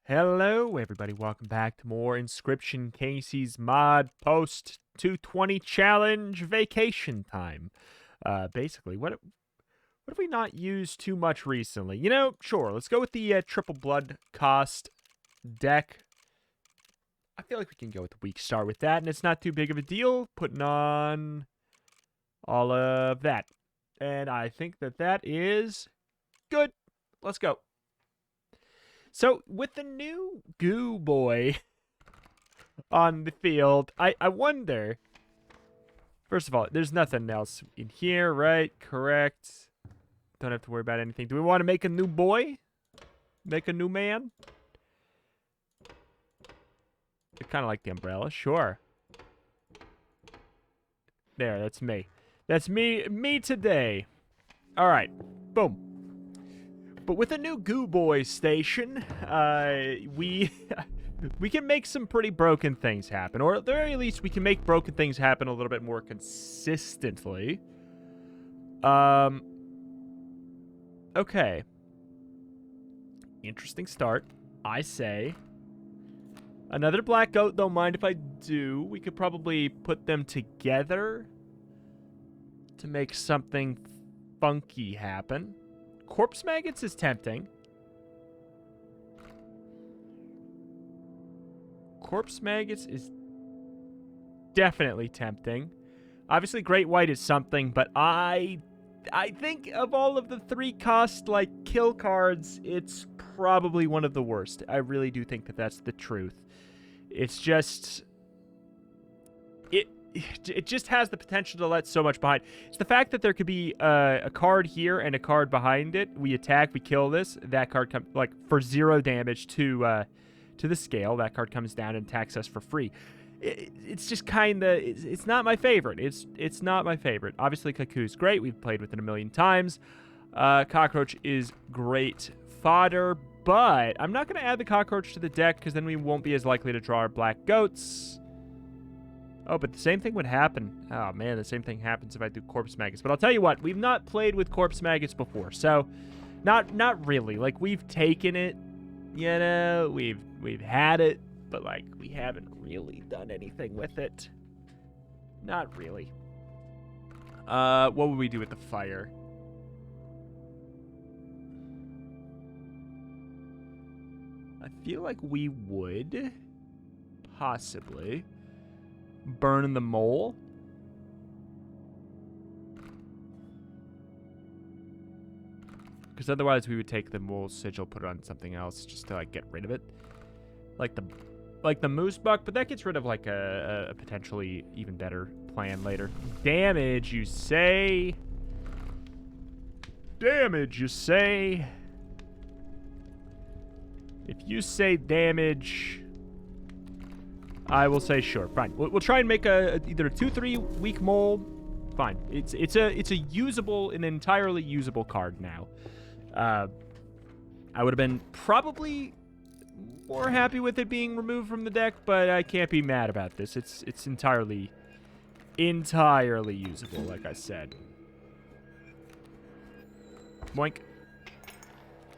Hello, everybody. Welcome back to more Inscryption Kaycee's mod post 220 challenge vacation time. Basically, what have we not used too much recently? You know, sure, let's go with the triple blood cost deck. I feel like we can go with a weak start with that, and it's not too big of a deal putting on all of that. And I think that is good. Let's go. So, with the new GOO boy on the field, I wonder... First of all, there's nothing else in here, right? Correct. Don't have to worry about anything. Do we want to make a new boy? Make a new man? I kind of like the umbrella. Sure. There, that's me. That's me today. All right. Boom. But with a new GOO boy station, we can make some pretty broken things happen. Or at the very least, we can make broken things happen a little bit more consistently. Okay. Interesting start. I say. Another black goat, don't mind if I do. We could probably put them together to make something funky happen. Corpse maggots is tempting. Corpse maggots is definitely tempting. Obviously, Great White is something, but I think of all of the 3-cost, like, kill cards, it's probably one of the worst. I really do think that that's the truth. It's just... It just has the potential to let so much behind. It's the fact that there could be a card here and a card behind it. We attack, we kill this. That card comes, like, for 0 damage to the scale. That card comes down and attacks us for free. It's just kind of... It's not my favorite. It's not my favorite. Obviously, Cuckoo's great. We've played with it a million times. Cockroach is great fodder, but I'm not going to add the cockroach to the deck because then we won't be as likely to draw our black goats. Oh, but the same thing would happen. Oh, man, the same thing happens if I do corpse maggots. But I'll tell you what, we've not played with corpse maggots before, so not really. Like, we've taken it, you know, we've had it, but, like, we haven't really done anything with it. Not really. What would we do with the fire? I feel like we would possibly burn the mole. Because otherwise we would take the mole sigil, put it on something else just to, like, get rid of it. Like the moose buck, but that gets rid of, like, a potentially even better plan later. Damage, you say? Damage, you say? If you say damage, I will say sure. Fine. We'll try and make either a 2-3 weak mole. Fine. It's a usable, an entirely usable card now. I would have been probably more happy with it being removed from the deck, but I can't be mad about this. It's entirely usable, like I said. Boink.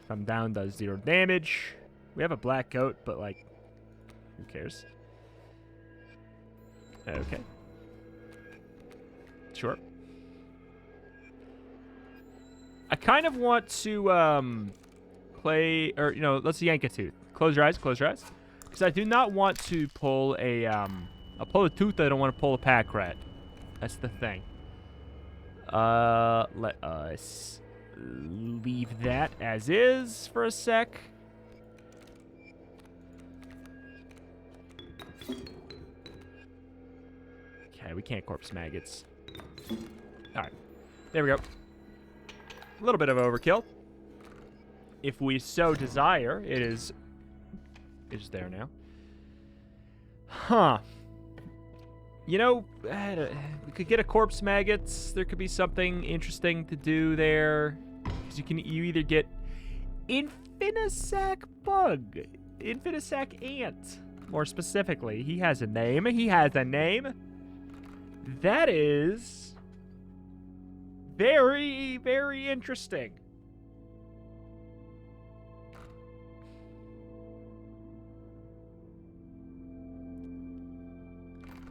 Come down, does 0 damage. We have a black goat, but, like, who cares? Okay. Sure. I kind of want to play, or, you know, let's yank a tooth. Close your eyes, close your eyes. Because I do not want to pull a, I'll pull a tooth, I don't want to pull a pack rat. That's the thing. Let us leave that as is for a sec. Okay, we can't corpse maggots. Alright. There we go. A little bit of overkill. If we so desire, it is there now. Huh. You know, we could get a corpse maggots. There could be something interesting to do there. Because you either get Infinisac bug. Infinisac ant. More specifically, he has a name. He has a name. That is very, very interesting.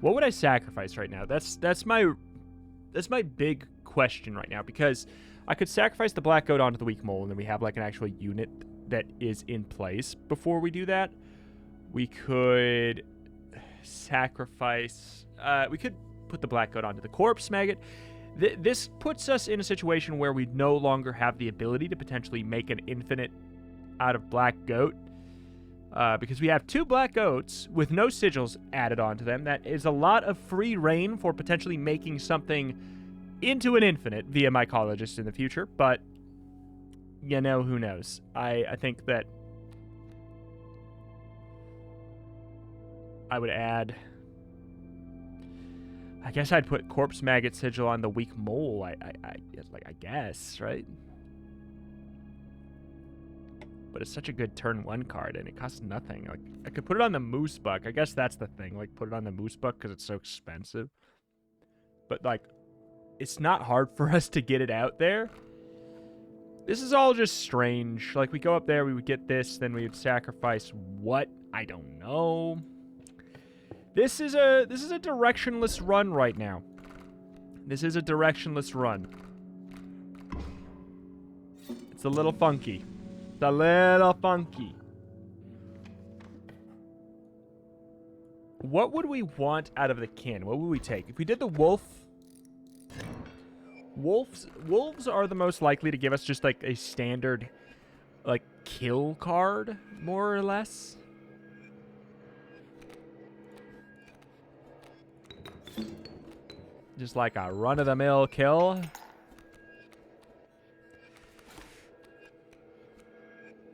What would I sacrifice right now? That's my big question right now, because I could sacrifice the black goat onto the weak mole, and then we have like an actual unit that is in place before we do that. We could sacrifice... we could put the black goat onto the corpse maggot. This puts us in a situation where we no longer have the ability to potentially make an infinite out of black goat. Because we have 2 black goats with no sigils added onto them. That is a lot of free reign for potentially making something into an infinite via mycologist in the future. But, you know, who knows? I think that I would add... I guess I'd put corpse maggot sigil on the weak mole. I guess, right? But it's such a good turn 1 card, and it costs nothing. Like, I could put it on the moose buck. I guess that's the thing. Like, put it on the moose buck because it's so expensive. But, like, it's not hard for us to get it out there. This is all just strange. Like, we go up there, we would get this, then we would sacrifice what? I don't know. This is a directionless run right now. This is a directionless run. It's a little funky. It's a little funky. What would we want out of the kin? What would we take? If we did the wolf... Wolves are the most likely to give us just like a standard like kill card, more or less. Just like a run-of-the-mill kill.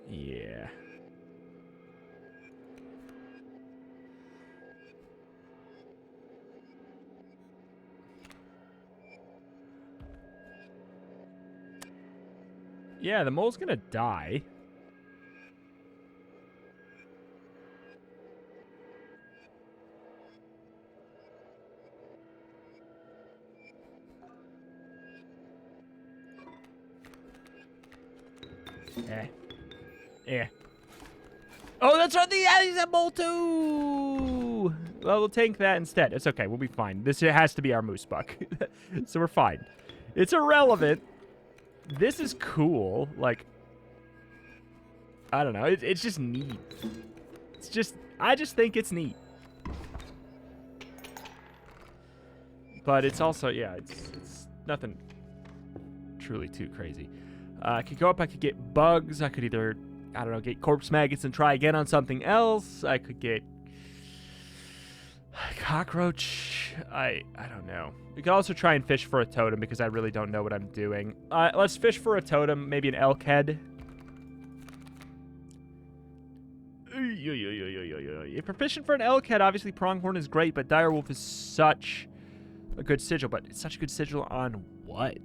Yeah. Yeah, the mole's gonna die. Yeah. Oh, that's right. He's a mole too. Well, we'll tank that instead. It's okay. We'll be fine. This has to be our moose buck. So we're fine. It's irrelevant. This is cool. Like, I don't know. It's just neat. It's just, I just think it's neat. But it's also, yeah, it's nothing truly too crazy. I could go up, I could get bugs. I could either, I don't know, get corpse maggots and try again on something else. I could get cockroach. I don't know. We could also try and fish for a totem because I really don't know what I'm doing. Let's fish for a totem, maybe an elk head. If we're fishing for an elk head, obviously pronghorn is great, but direwolf is such a good sigil. But it's such a good sigil on what?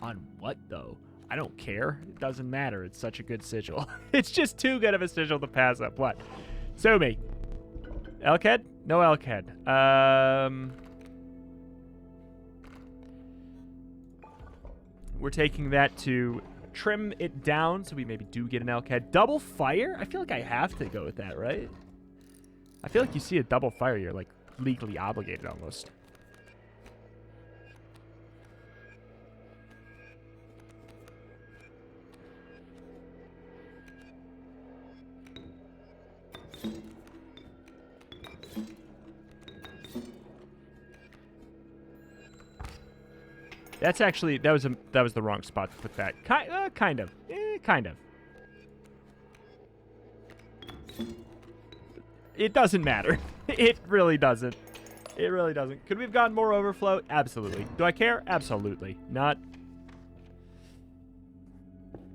On what, though? I don't care. It doesn't matter. It's such a good sigil. It's just too good of a sigil to pass up. What? Sue me. Elk head? No elk head. We're taking that to trim it down so we maybe do get an elk head. Double fire? I feel like I have to go with that, right? I feel like you see a double fire, you're like legally obligated almost. That's actually, that was the wrong spot to put that. Kind of. Kind of. It doesn't matter. It really doesn't. It really doesn't. Could we have gotten more overflow? Absolutely. Do I care? Absolutely. Not.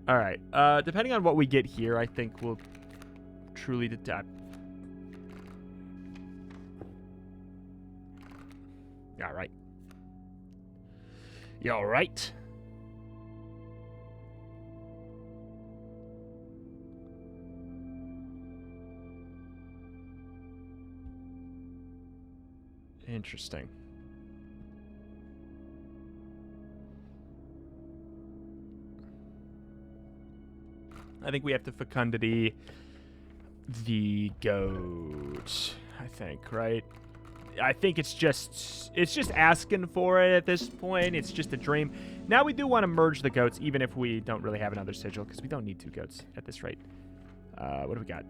All right. Depending on what we get here, I think we'll truly detect. All right. You all right? Interesting. I think we have to fecundity the goat, I think, right? I think it's just asking for it at this point. It's just a dream. Now we do want to merge the goats, even if we don't really have another sigil, because we don't need 2 goats at this rate. What do we got?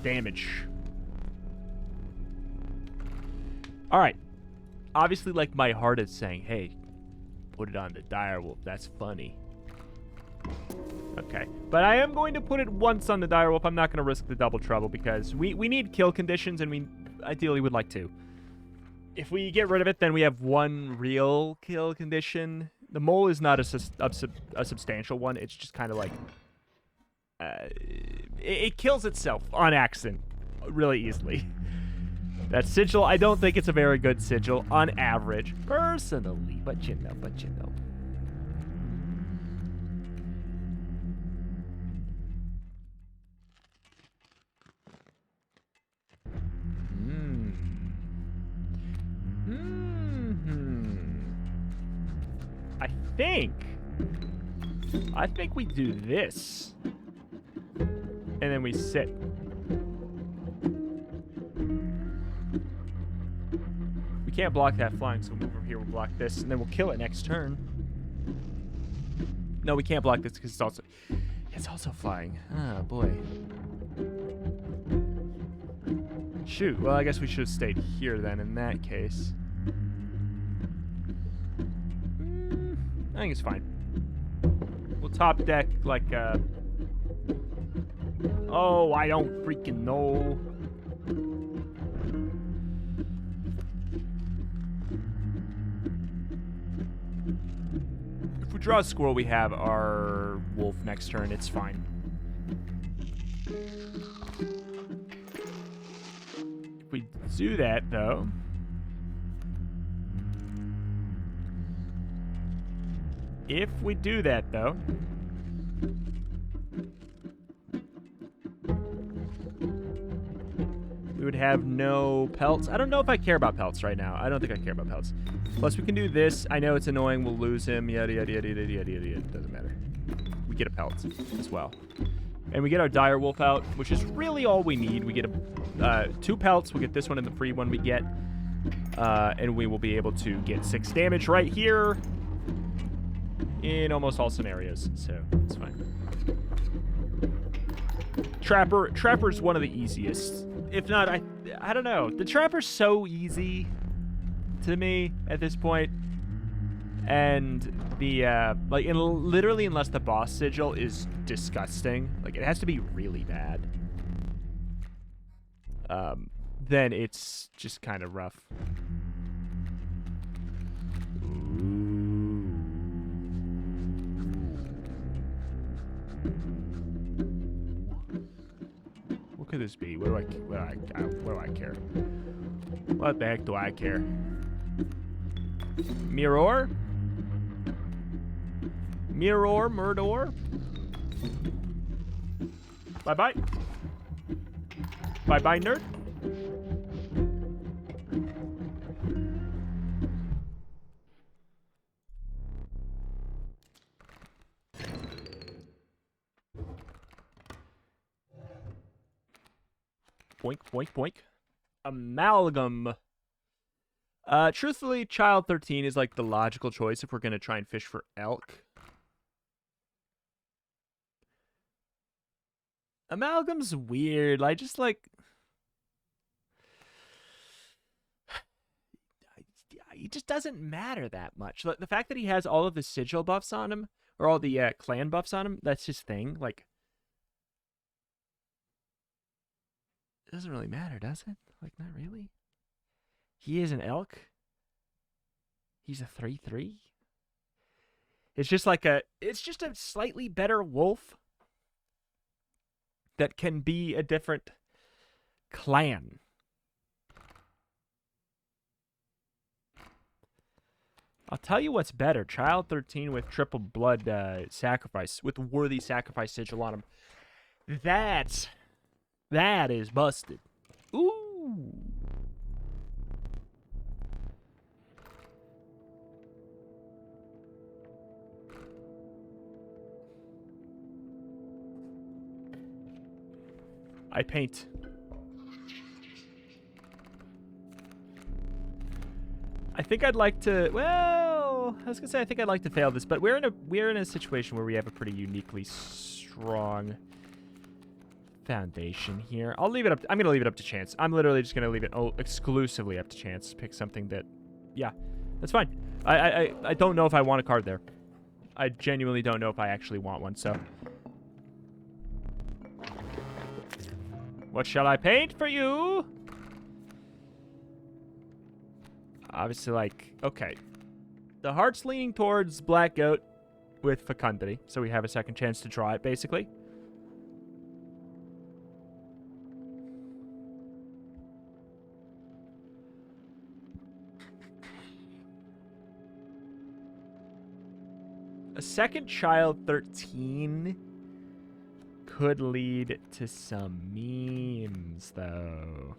Damage. All right. Obviously, like, my heart is saying, hey, put it on the direwolf. That's funny. Okay. But I am going to put it once on the direwolf. I'm not going to risk the double trouble because we need kill conditions, and we ideally would like 2. If we get rid of it, then we have 1 real kill condition. The mole is not a substantial one. It's just kind of like... it kills itself on accident really easily. That sigil, I don't think it's a very good sigil on average, personally, but you know. I think we do this. And then we sit. We can't block that flying, so we'll move over here, we'll block this, and then we'll kill it next turn. No, we can't block this because it's also flying. Oh, boy. Shoot, well, I guess we should have stayed here then in that case. I think it's fine. We'll top deck like oh, I don't freaking know. If we draw a squirrel, we have our wolf next turn. It's fine. If we do that, though... If we do that, though... we would have no pelts. I don't know if I care about pelts right now. I don't think I care about pelts. Plus, we can do this. I know it's annoying. We'll lose him. Yada, yada, yada, yada, yada, yada. It doesn't matter. We get a pelt as well. And we get our dire wolf out, which is really all we need. We get 2 pelts. We'll get this one and the free one we get. And we will be able to get 6 damage right here in almost all scenarios. So, it's fine. Trapper's one of the easiest. If not, I don't know. The Trapper's so easy to me at this point. And the, like, literally unless the boss sigil is disgusting, like, it has to be really bad. Then it's just kind of rough. What could this be? What do I care? What the heck do I care? Mirror? Murdor? Bye-bye. Bye-bye, nerd. Boink, boink, boink. Amalgam. Truthfully, Child 13 is like the logical choice if we're going to try and fish for elk. Amalgam's weird. I just like... It just doesn't matter that much. The fact that he has all of the sigil buffs on him, or all the clan buffs on him, that's his thing. Like, it doesn't really matter, does it? Like, not really. He is an elk. He's a 3/3. It's just like it's just a slightly better wolf that can be a different clan. I'll tell you what's better. Child 13 with triple blood sacrifice, with worthy sacrifice sigil on him. That is busted. Ooh. I paint. I think I'd like to. Well, I was gonna say I think I'd like to fail this, but we're in a situation where we have a pretty uniquely strong foundation here. I'll leave it up. I'm gonna leave it up to chance. I'm literally just gonna leave it exclusively up to chance. Pick something that, yeah, that's fine. I don't know if I want a card there. I genuinely don't know if I actually want one. So, what shall I paint for you? Obviously, like, okay. The heart's leaning towards Black Goat with Fecundity, so we have a second chance to draw it, basically. A second child, 13, could lead to some memes, though.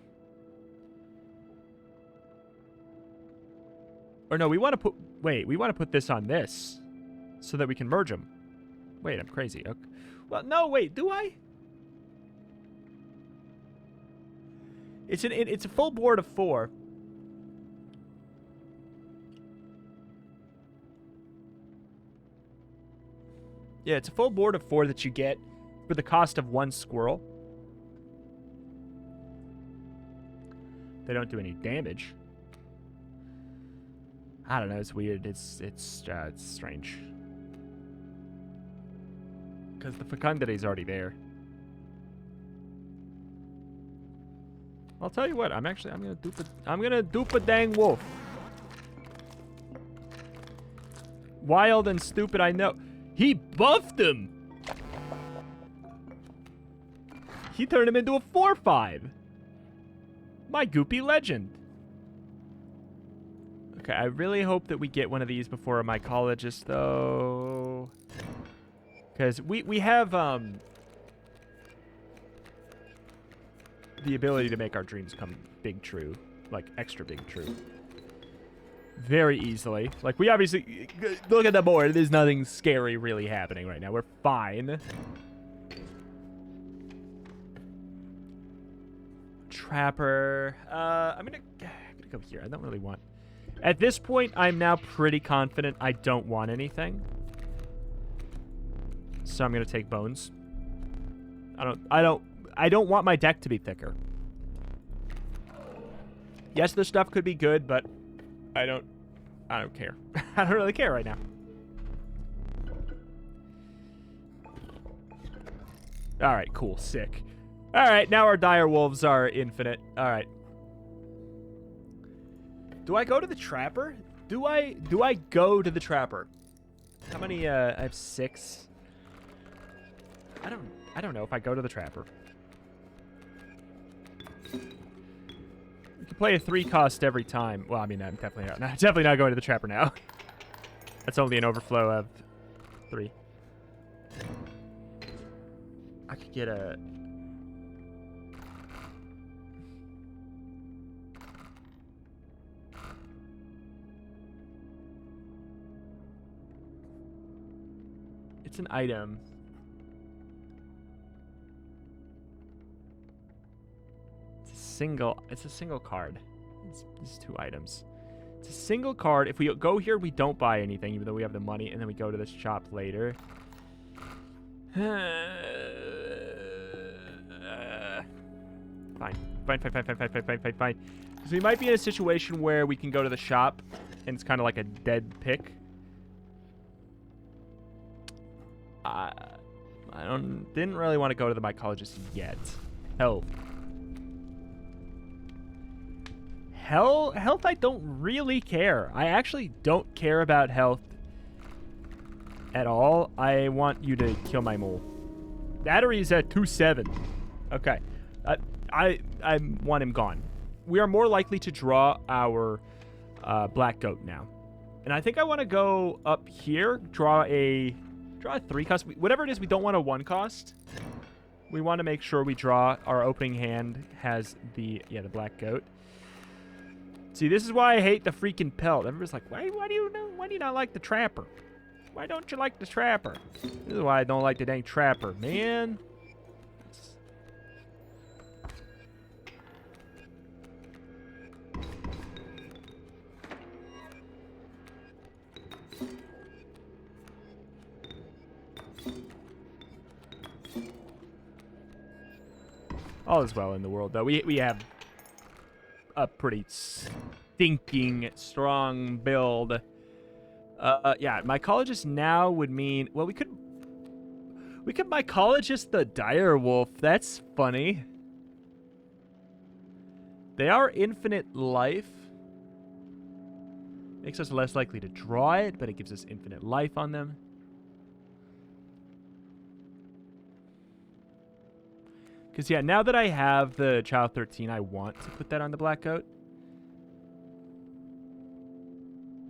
Or no, we want to put... Wait, we want to put this on this so that we can merge them. Wait, I'm crazy. Okay. Well, no, wait, do I? It's a full board of 4. Yeah, it's a full board of 4 that you get for the cost of 1 squirrel. They don't do any damage. I don't know. It's weird. It's strange. Because the fecundity is already there. I'll tell you what. I'm gonna dupe a dang wolf. Wild and stupid, I know. He buffed him. He turned him into a 4/5. My goopy legend. Okay, I really hope that we get one of these before a mycologist, though. Because we have the ability to make our dreams come big true. Like, extra big true. Very easily. Like, we obviously... Look at the board. There's nothing scary really happening right now. We're fine. Trapper. I'm gonna go here. I don't really want... At this point, I'm now pretty confident I don't want anything. So I'm gonna take bones. I don't want my deck to be thicker. Yes, this stuff could be good, but I don't care. I don't really care right now. All right, cool, sick. All right, now our dire wolves are infinite. All right. Do I go to the trapper? Do I go to the trapper? How many? I have 6. I don't know if I go to the trapper. You can play a 3-cost every time. Well, I mean, I'm definitely not going to the trapper now. That's only an overflow of 3. I could get a... It's an item. It's a single card. It's 2 items. It's a single card. If we go here, we don't buy anything, even though we have the money, and then we go to this shop later. Fine. Because we might be in a situation where we can go to the shop, and it's kind of like a dead pick. Didn't really want to go to the mycologist yet. Health, I don't really care. I actually don't care about health at all. I want you to kill my mole. Battery's at 2.7. Okay. I want him gone. We are more likely to draw our black goat now. And I think I want to go up here, draw a 3-cost. Whatever it is, we don't want a 1-cost. We want to make sure we draw our opening hand has the black goat. See, this is why I hate the freaking pelt. Everybody's like, why do you not like the trapper? Why don't you like the trapper? This is why I don't like the dang trapper, man. All is well in the world, though. We have a pretty stinking strong build. Yeah, mycologist now would mean... Well, we could mycologist the dire wolf. That's funny. They are infinite life. Makes us less likely to draw it, but it gives us infinite life on them. Because, yeah, now that I have the Child 13, I want to put that on the black goat.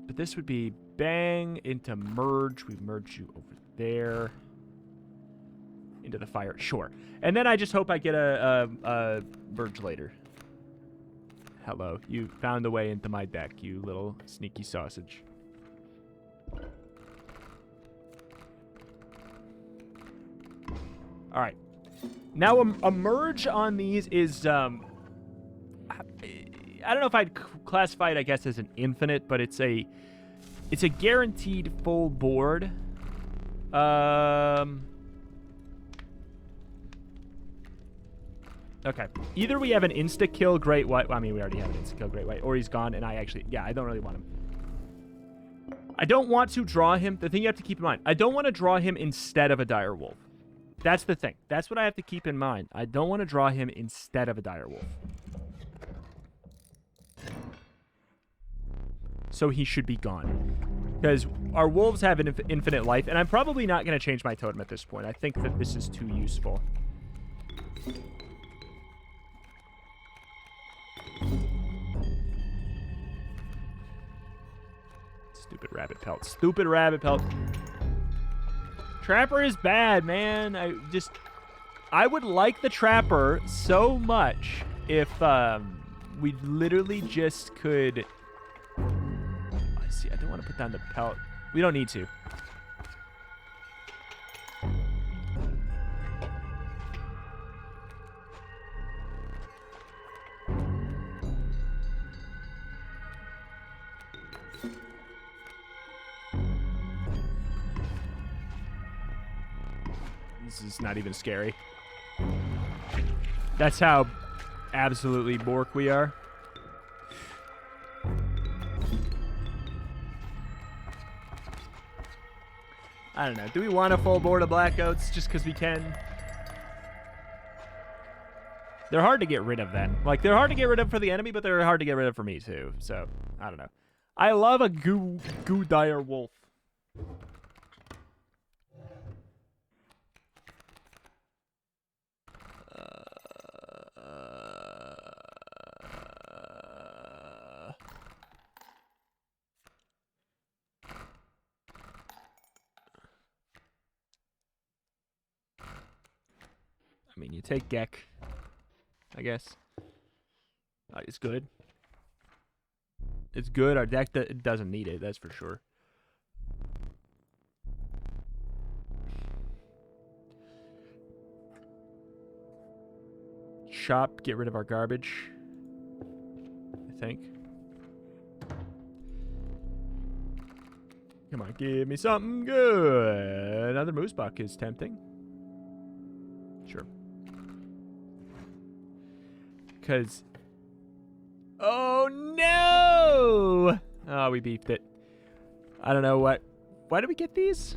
But this would be bang into merge. We merge you over there. Into the fire. Sure. And then I just hope I get a merge later. Hello. You found a way into my deck, you little sneaky sausage. All right. Now, a merge on these is, I don't know if I'd classify it, I guess, as an infinite, but it's a guaranteed full board. Okay. Either we have an insta-kill Great White. Well, I mean, we already have an insta-kill Great White, or he's gone, and I don't really want him. I don't want to draw him. The thing you have to keep in mind, I don't want to draw him instead of a dire wolf. That's the thing. That's what I have to keep in mind. I don't want to draw him instead of a dire wolf. So he should be gone. Because our wolves have an infinite life, and I'm probably not going to change my totem at this point. I think that this is too useful. Stupid rabbit pelt. Stupid rabbit pelt. Trapper is bad, man. I would like the Trapper so much if we literally just could... I see. I don't want to put down the pelt. We don't need to. This is not even scary. That's how absolutely bork we are. I don't know. Do we want a full board of black goats just because we can? They're hard to get rid of then. Like, they're hard to get rid of for the enemy, but they're hard to get rid of for me too. So, I don't know. I love a goo dire wolf. I mean, you take Gek, I guess. It's good. It's good. Our deck doesn't need it, that's for sure. Shop, get rid of our garbage, I think. Come on, give me something good. Another moose buck is tempting. Sure. Because... Oh, no! Oh, we beefed it. I don't know what... Why did we get these?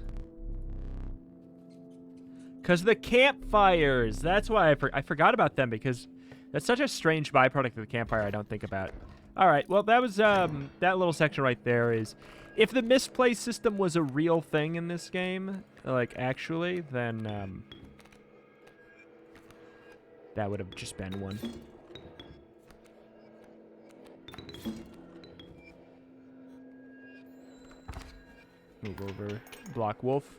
Because the campfires. That's why I forgot about them, because that's such a strange byproduct of the campfire I don't think about. All right, well, that was... that little section right there is... If the misplay system was a real thing in this game, like, actually, then... that would have just been one. Move over. Block wolf.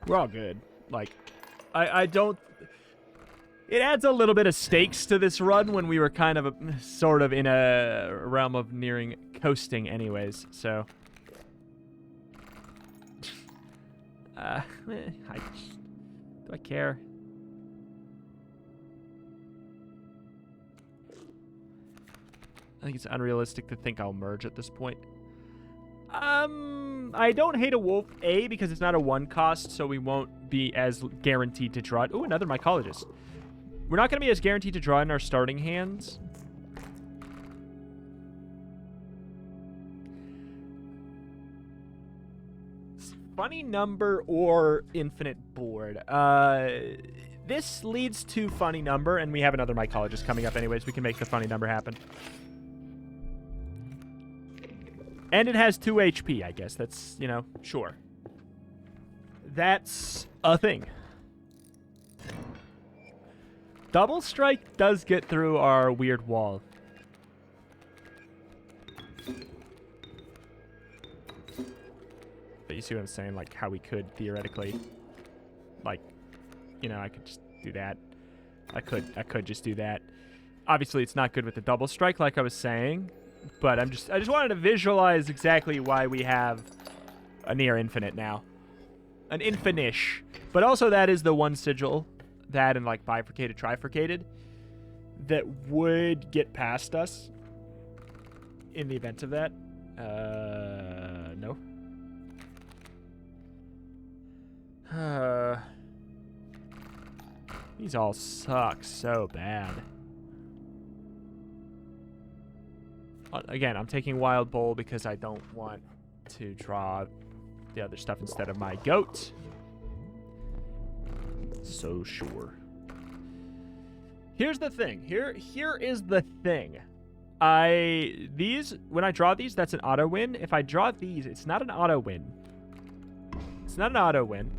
We're all good. Like, I don't... It adds a little bit of stakes to this run when we were kind of sort of in a realm of nearing coasting anyways, so... do I care? think it's unrealistic to think I'll merge at this point. I don't hate a wolf, A, because it's not a 1 cost, so we won't be as guaranteed to draw it. Ooh, another mycologist. We're not going to be as guaranteed to draw in our starting hands. Funny number or infinite board. This leads to funny number, and we have another mycologist coming up anyways. We can make the funny number happen. And it has 2 HP, I guess. That's, you know, sure. That's a thing. Double strike does get through our weird wall. But you see what I'm saying? Like, how we could theoretically, like, you know, I could just do that. I could just do that. Obviously, it's not good with the double strike, like I was saying. But I just wanted to visualize exactly why we have a near infinite now. An infinish. But also that is the one sigil, that and like bifurcated, trifurcated, that would get past us in the event of that. No. These all suck so bad. Again, I'm taking Wild Bull because I don't want to draw the other stuff instead of my goat. So sure. Here's the thing. Here is the thing. When I draw these, that's an auto win. If I draw these, it's not an auto win. It's not an auto win.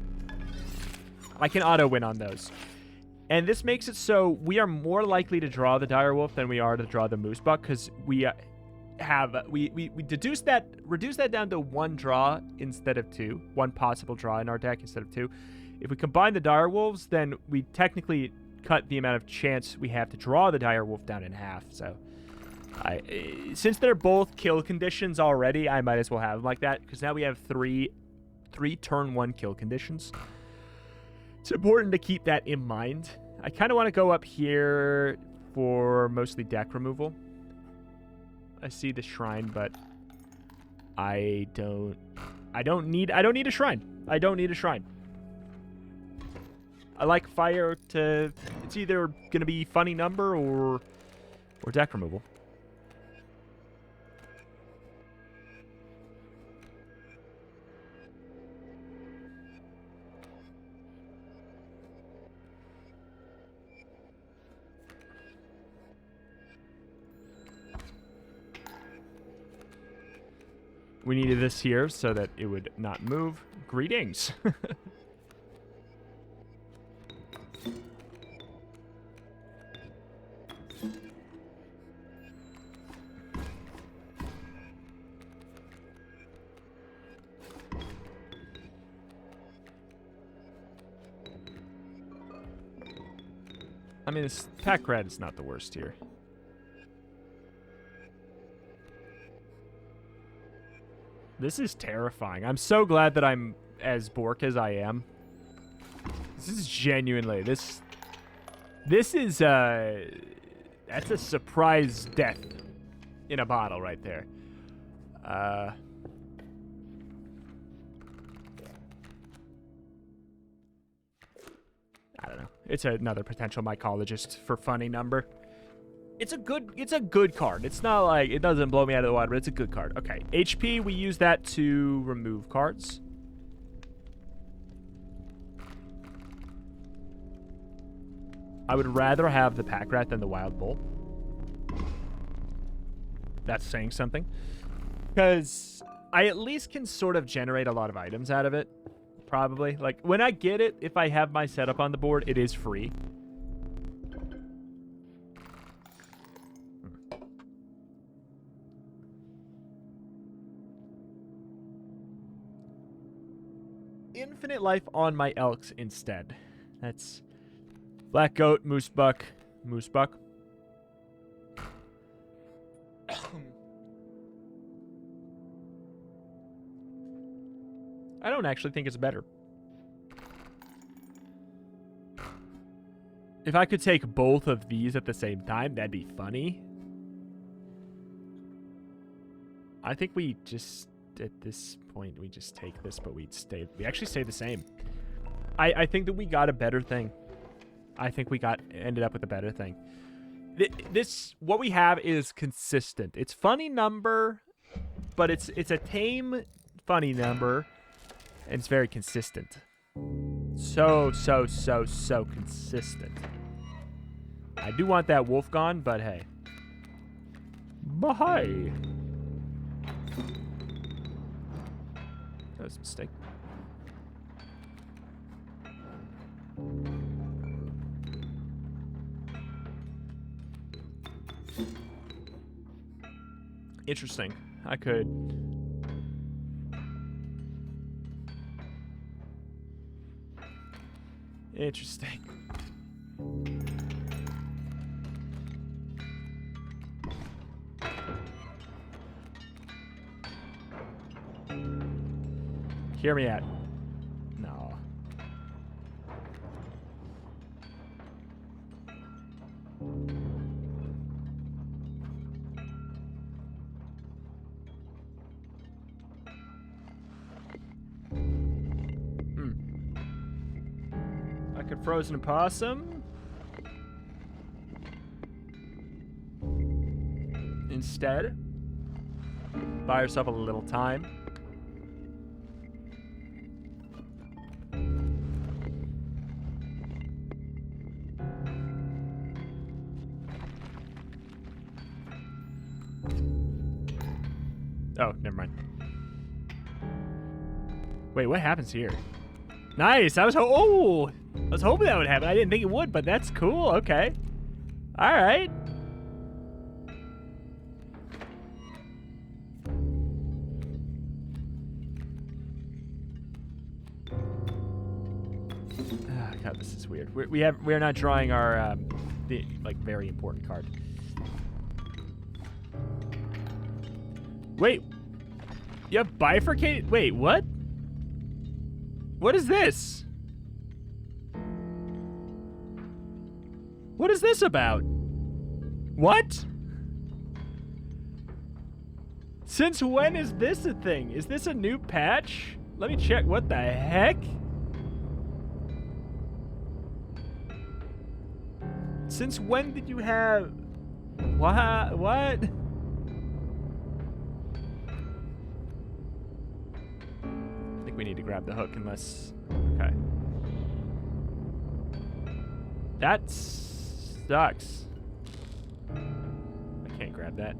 I can auto win on those. And this makes it so we are more likely to draw the direwolf than we are to draw the moose buck, because we reduce that down to 1 draw instead of 2, 1 possible draw in our deck instead of 2. If we combine the direwolves, then we technically cut the amount of chance we have to draw the direwolf down in half. So, since they're both kill conditions already, I might as well have them like that, because now we have three turn 1 kill conditions. It's important to keep that in mind. I kind of want to go up here for mostly deck removal. I see the shrine, but I don't need a shrine. I don't need a shrine. I like fire to, it's either going to be funny number or deck removal. We needed this here so that it would not move. Greetings. I mean, this pack red is not the worst here. This is terrifying. I'm so glad that I'm as Bork as I am. This is genuinely, this is, that's a surprise death in a bottle right there. I don't know. It's another potential mycologist for funny number. It's a good card. It's not like, it doesn't blow me out of the water, but it's a good card. Okay, HP, we use that to remove cards. I would rather have the pack rat than the wild bull. That's saying something. Because I at least can sort of generate a lot of items out of it. Probably. Like, when I get it, if I have my setup on the board, it is free. Infinite life on my elks instead. That's black goat, moose buck, moose buck. I don't actually think it's better. If I could take both of these at the same time, that'd be funny. I think we just, at this point, we just take this, but we actually stay the same. I think that we got a better thing. I think we ended up with a better thing. What we have is consistent. It's funny number, but it's a tame funny number, and it's very consistent. So consistent. I do want that wolf gone, but hey. Bye. That was a mistake. Interesting. I could... Interesting. Hear me out. No. I could frozen a possum. Instead, buy yourself a little time. Oh, never mind. Wait, what happens here? Nice. I was hoping that would happen. I didn't think it would, but that's cool. Okay. All right. Oh, God, this is weird. We're not drawing our the very important card. Wait, you have bifurcated? Wait, what? What is this? What is this about? What? Since when is this a thing? Is this a new patch? Let me check. What the heck? Since when did you have... What? What? We need to grab the hook unless... Okay. That sucks. I can't grab that.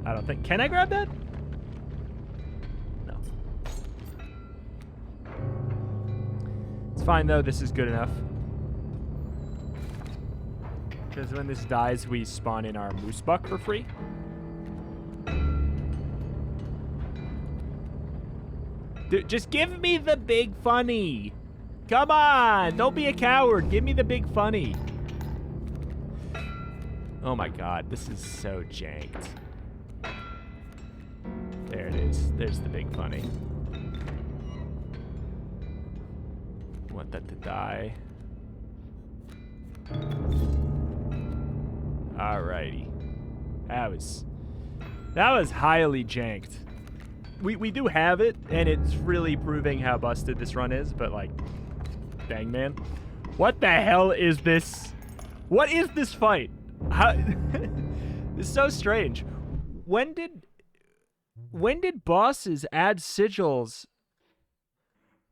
I don't think... Can I grab that? No. It's fine, though. This is good enough. Because when this dies, we spawn in our moose buck for free. Dude, just give me the big funny. Come on, don't be a coward. Give me the big funny. Oh my God, this is so janked. There it is. There's the big funny. Want that to die. Alrighty. That was highly janked. We do have it, and it's really proving how busted this run is, but like, dang, man. What the hell is this? What is this fight? How this is so strange. When did bosses add sigils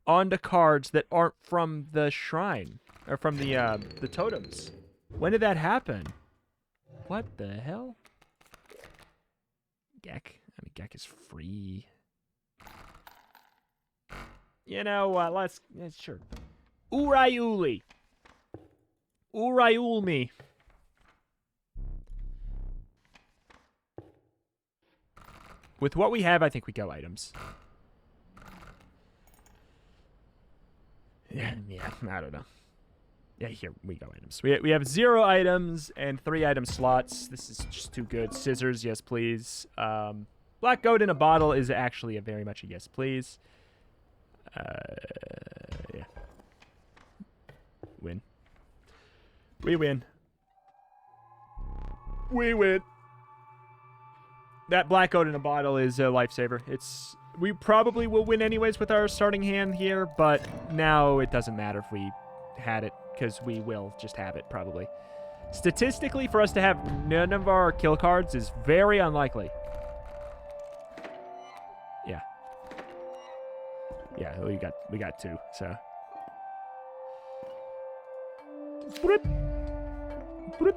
onto cards that aren't from the shrine or from the totems? When did that happen? What the hell? Gek. I mean, Gek is free. You know what? Let's sure. Urayuli. Urayulmi. With what we have, I think we go items. Yeah, I don't know. Yeah, here we go items. We have 0 items and 3 item slots. This is just too good. Scissors, yes please. Black goat in a bottle is actually a very much a yes please. Yeah. Win. We win. We win. That Black Oat in a bottle is a lifesaver. We probably will win anyways with our starting hand here, but now it doesn't matter if we had it, because we will just have it, probably. Statistically, for us to have none of our kill cards is very unlikely. Yeah. Yeah, we got 2, so. Boop. Boop.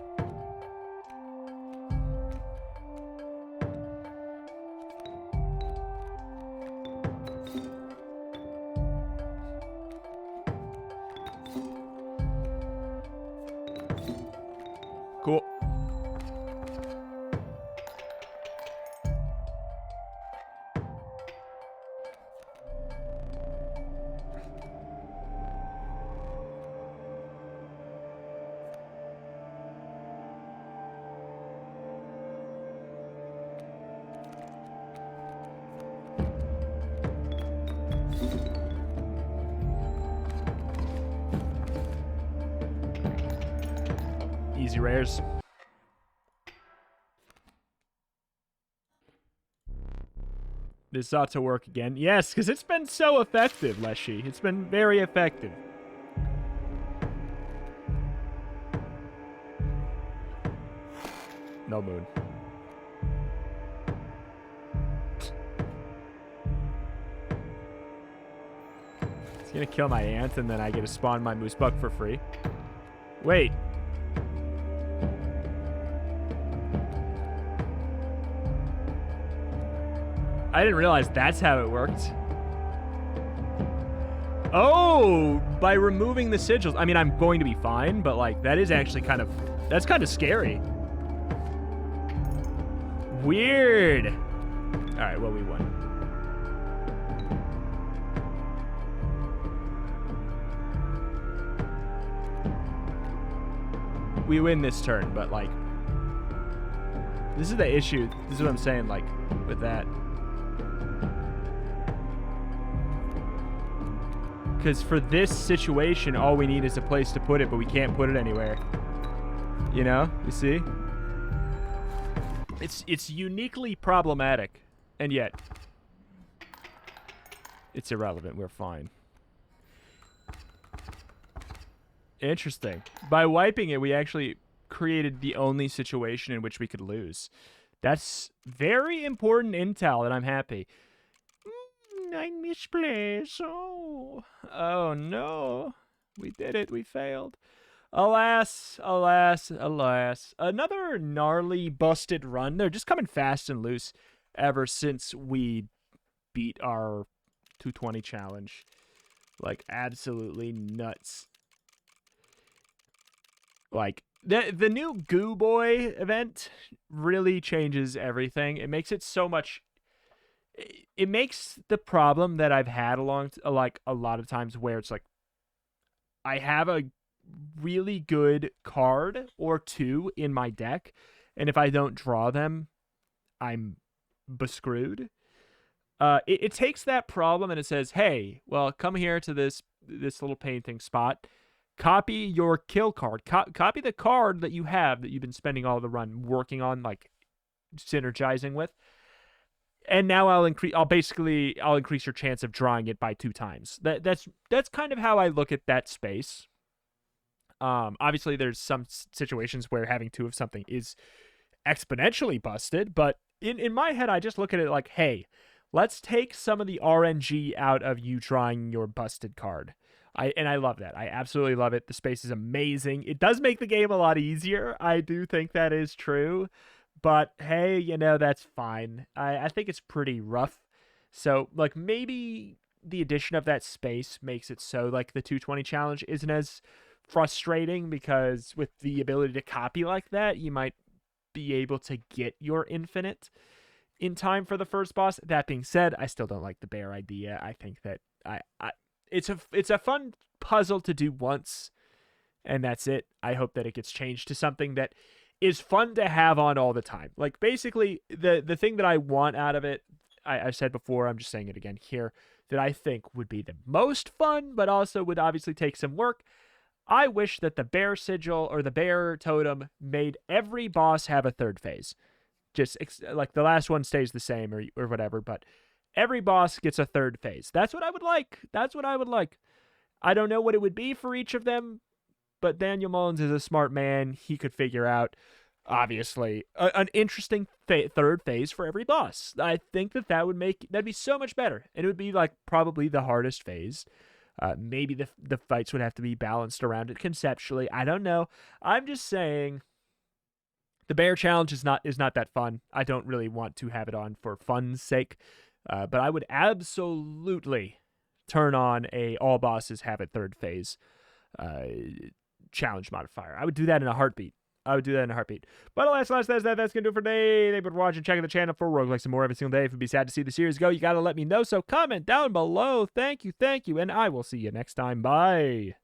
Cool. Easy rares. This ought to work again. Yes, because it's been so effective, Leshy. It's been very effective. No moon. It's gonna kill my ant, and then I get to spawn my moose buck for free. Wait. I didn't realize that's how it worked. Oh, by removing the sigils. I mean, I'm going to be fine, but like that is actually that's kind of scary. Weird. All right, well, we won. We win this turn, but like this is the issue. This is what I'm saying, like with that. Because for this situation, all we need is a place to put it, but we can't put it anywhere. You know? You see? It's uniquely problematic, and yet it's irrelevant. We're fine. Interesting. By wiping it, we actually created the only situation in which we could lose. That's very important intel, and I'm happy. I misplaced. Oh no. We did it. We failed. Alas, alas, alas. Another gnarly busted run. They're just coming fast and loose ever since we beat our 220 challenge. Like, absolutely nuts. Like, the new Goo Boy event really changes everything. It makes it so much... It makes the problem that I've had like a lot of times where it's like I have a really good card or two in my deck, and if I don't draw them, I'm bescrewed. It takes that problem and it says, hey, well, come here to this little painting spot, copy your kill card, copy the card that you have that you've been spending all the run working on, like synergizing with. And now I'll increase your chance of drawing it by 2 times. That's kind of how I look at that space. Obviously there's some situations where having 2 of something is exponentially busted, but in my head I just look at it like, hey, let's take some of the RNG out of you drawing your busted card. I love that. I absolutely love it. The space is amazing. It does make the game a lot easier. I do think that is true. But, hey, you know, that's fine. I think it's pretty rough. So, like, maybe the addition of that space makes it so, like, the 220 challenge isn't as frustrating, because with the ability to copy like that, you might be able to get your infinite in time for the first boss. That being said, I still don't like the bear idea. I think that it's a fun puzzle to do once, and that's it. I hope that it gets changed to something that is fun to have on all the time. Like, basically, the thing that I want out of it, I've said before, I'm just saying it again here, that I think would be the most fun, but also would obviously take some work. I wish that the bear sigil or the bear totem made every boss have a 3rd phase. just like the last one stays the same or whatever, but every boss gets a third phase. That's what I would like. That's what I would like. I don't know what it would be for each of them, but Daniel Mullins is a smart man. He could figure out, obviously, an interesting third phase for every boss. I think that'd be so much better, and it would be like probably the hardest phase. Maybe the fights would have to be balanced around it conceptually. I don't know. I'm just saying the bear challenge is not that fun. I don't really want to have it on for fun's sake, but I would absolutely turn on a all bosses have a third phase challenge modifier. I would do that in a heartbeat. But alas, that's going to do it for today. Thank you for watching, checking the channel for roguelikes and more every single day. If you'd be sad to see the series go, you got to let me know. So comment down below. Thank you, and I will see you next time. Bye.